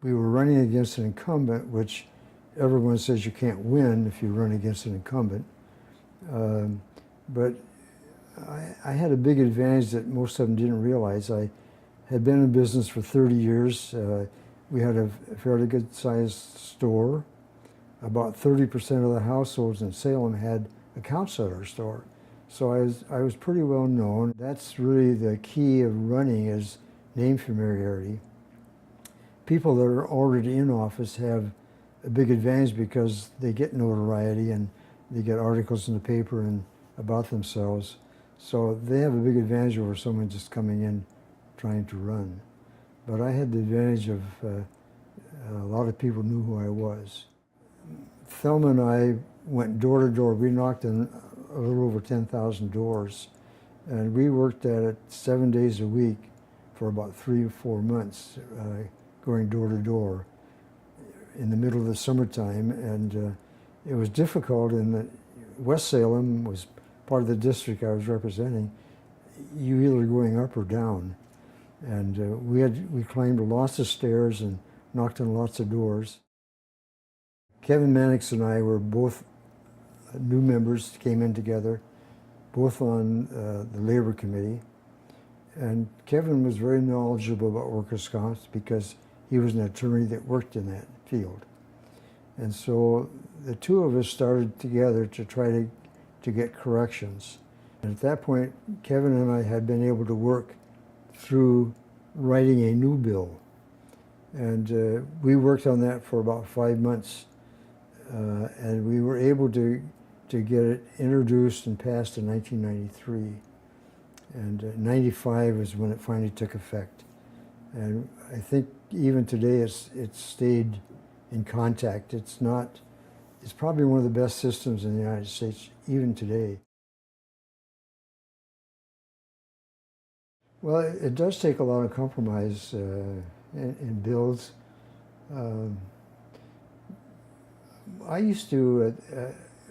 We were running against an incumbent, which everyone says you can't win if you run against an incumbent. But I had a big advantage that most of them didn't realize. I had been in business for 30 years. We had a fairly good-sized store. About 30% of the households in Salem had accounts at our store. So I was pretty well known. That's really the key of running, is name familiarity. People that are already in office have a big advantage because they get notoriety and they get articles in the paper and about themselves. So they have a big advantage over someone just coming in trying to run. But I had the advantage of a lot of people knew who I was. Thelma and I went door to door. We knocked on a little over 10,000 doors, and we worked at it 7 days a week for about 3 or 4 months, going door to door in the middle of the summertime. And it was difficult in that West Salem was part of the district I was representing. You either going up or down. And we climbed lots of stairs and knocked on lots of doors. Kevin Mannix and I were both new members, came in together, both on the Labor Committee. And Kevin was very knowledgeable about workers' comp because he was an attorney that worked in that field. And so the two of us started together to try to get corrections. And at that point, Kevin and I had been able to work through writing a new bill. And we worked on that for about 5 months. And we were able to get it introduced and passed in 1993. And 95 is when it finally took effect. And I think even today it's stayed in contact. It's probably one of the best systems in the United States, even today. Well, it does take a lot of compromise in bills. I used to,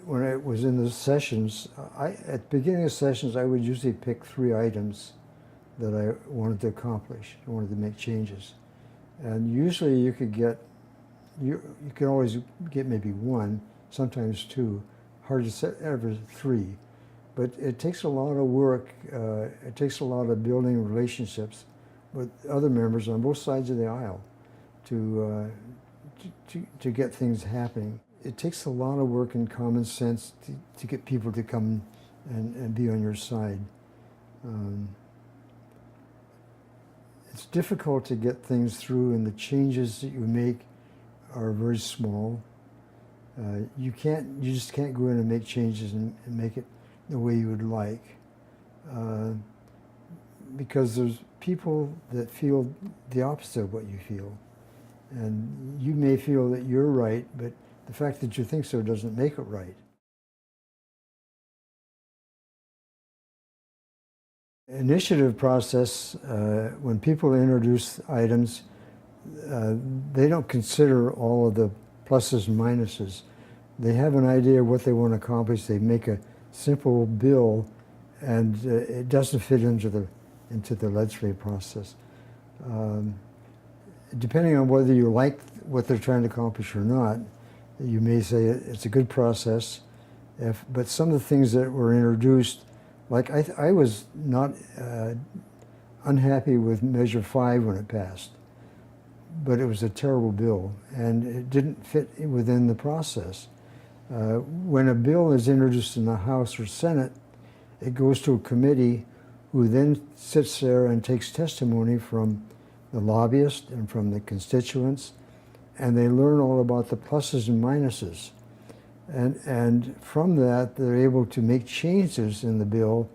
when I was in the sessions, at the beginning of sessions, I would usually pick 3 items that I wanted to accomplish. I wanted to make changes. And usually you could always get maybe 1, sometimes 2, hard to set ever 3. But it takes a lot of work. It takes a lot of building relationships with other members on both sides of the aisle to get things happening. It takes a lot of work and common sense to get people to come and be on your side. It's difficult to get things through, and the changes that you make are very small. You just can't go in and make changes and make it the way you would like, because there's people that feel the opposite of what you feel. And you may feel that you're right, but the fact that you think so doesn't make it right. Initiative process, when people introduce items, they don't consider all of the pluses and minuses. They have an idea of what they want to accomplish. They make a simple bill, and it doesn't fit into the legislative process. Depending on whether you like what they're trying to accomplish or not, you may say it's a good process. But some of the things that were introduced, like I was not unhappy with Measure 5 when it passed, but it was a terrible bill, and it didn't fit within the process. When a bill is introduced in the House or Senate, it goes to a committee who then sits there and takes testimony from the lobbyists and from the constituents, and they learn all about the pluses and minuses. And from that, they're able to make changes in the bill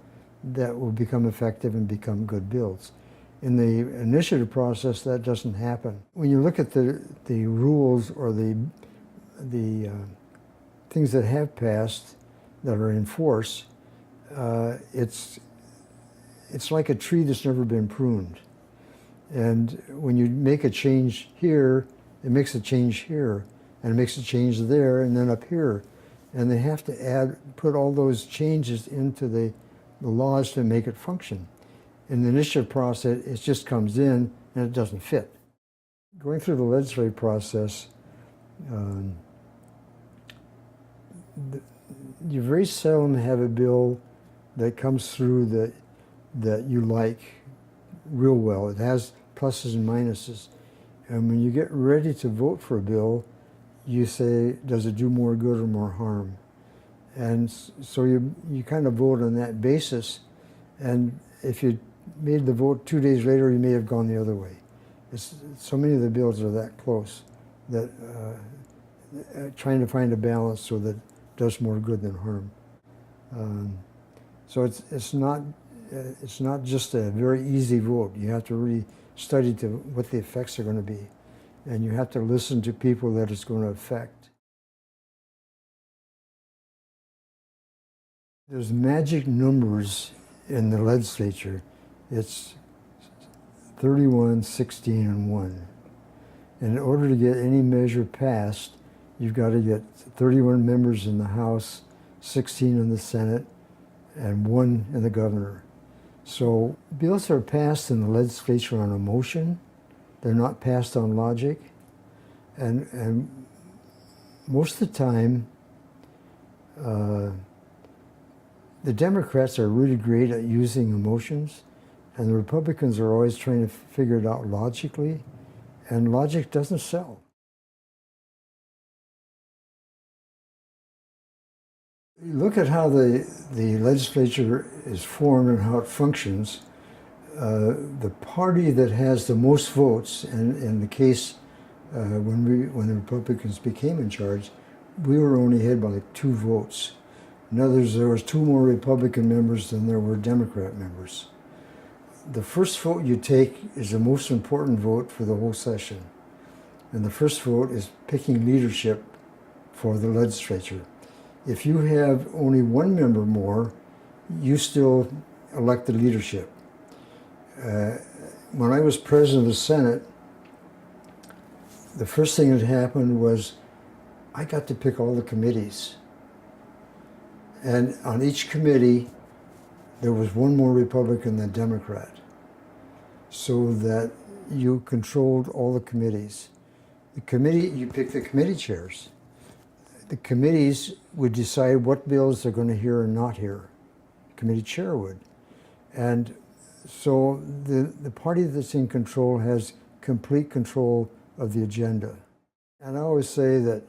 that will become effective and become good bills. In the initiative process, that doesn't happen. When you look at the rules or the things that have passed that are in force, it's like a tree that's never been pruned. And when you make a change here, it makes a change here, and it makes a change there, and then up here. And they have to put all those changes into the laws to make it function. In the initiative process, it just comes in and it doesn't fit. Going through the legislative process, um, you very seldom have a bill that comes through that you like real well. It has pluses and minuses. And when you get ready to vote for a bill, you say, does it do more good or more harm? And so you kind of vote on that basis. And if you made the vote 2 days later, you may have gone the other way. So many of the bills are that close that trying to find a balance so that it does more good than harm. So it's not just a very easy vote. You have to really study to what the effects are going to be, and you have to listen to people that it's going to affect. There's magic numbers in the legislature. It's 31, 16, and 1. And in order to get any measure passed, you've got to get 31 members in the House, 16 in the Senate, and 1 in the governor. So bills are passed in the legislature on emotion. They're not passed on logic. And most of the time, the Democrats are really great at using emotions, and the Republicans are always trying to figure it out logically, and logic doesn't sell. Look at how the legislature is formed and how it functions. The party that has the most votes, and in the case when the Republicans became in charge, we were only ahead by like 2 votes. In other words, there was 2 more Republican members than there were Democrat members. The first vote you take is the most important vote for the whole session. And the first vote is picking leadership for the legislature. If you have only 1 member more, you still elect the leadership. When I was president of the Senate, the first thing that happened was I got to pick all the committees. And on each committee, there was 1 more Republican than Democrat, so that you controlled all the committees. You pick the committee chairs. The committees would decide what bills they're going to hear or not hear. The committee chair would. And so the party that's in control has complete control of the agenda. And I always say that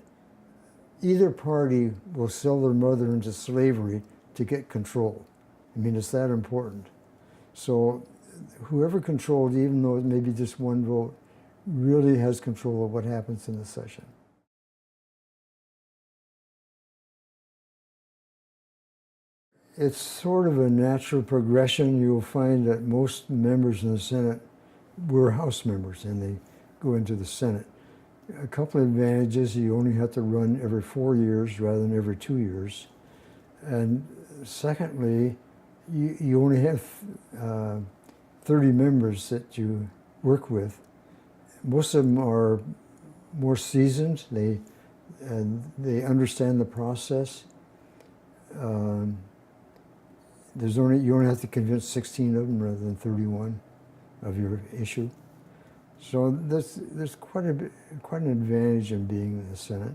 either party will sell their mother into slavery to get control. I mean, it's that important. So whoever controlled, even though it may be just 1 vote, really has control of what happens in the session. It's sort of a natural progression. You'll find that most members in the Senate were House members, and they go into the Senate. A couple of advantages: you only have to run every 4 years rather than every 2 years. And secondly, you only have 30 members that you work with. Most of them are more seasoned. They understand the process. You only have to convince 16 of them rather than 31 of your issue. So there's quite an advantage in being in the Senate.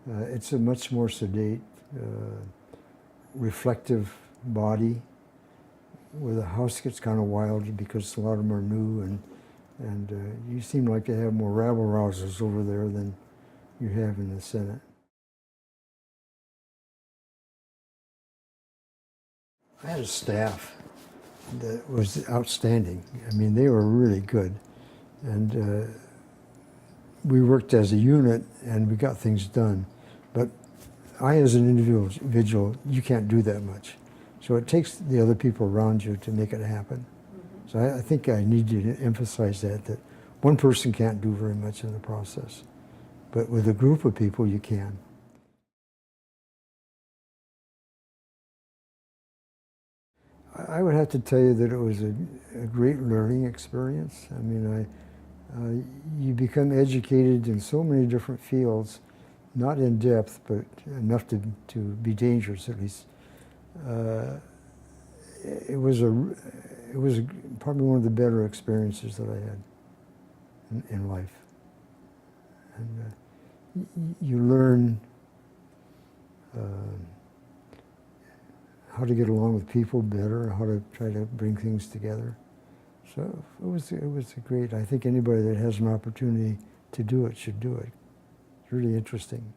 It's a much more sedate, reflective body, where the House gets kind of wild because a lot of them are new, and you seem like to have more rabble-rousers over there than you have in the Senate. I had a staff that was outstanding. I mean, they were really good. And we worked as a unit, and we got things done. But I, as an individual, you can't do that much. So it takes the other people around you to make it happen. Mm-hmm. So I think I need to emphasize that 1 person can't do very much in the process. But with a group of people, you can. I would have to tell you that it was a great learning experience. I mean, you become educated in so many different fields, not in depth, but enough to be dangerous at least. It was probably one of the better experiences that I had in life. And you learn how to get along with people better, how to try to bring things together. So it was a great. I think anybody that has an opportunity to do it should do it. It's really interesting.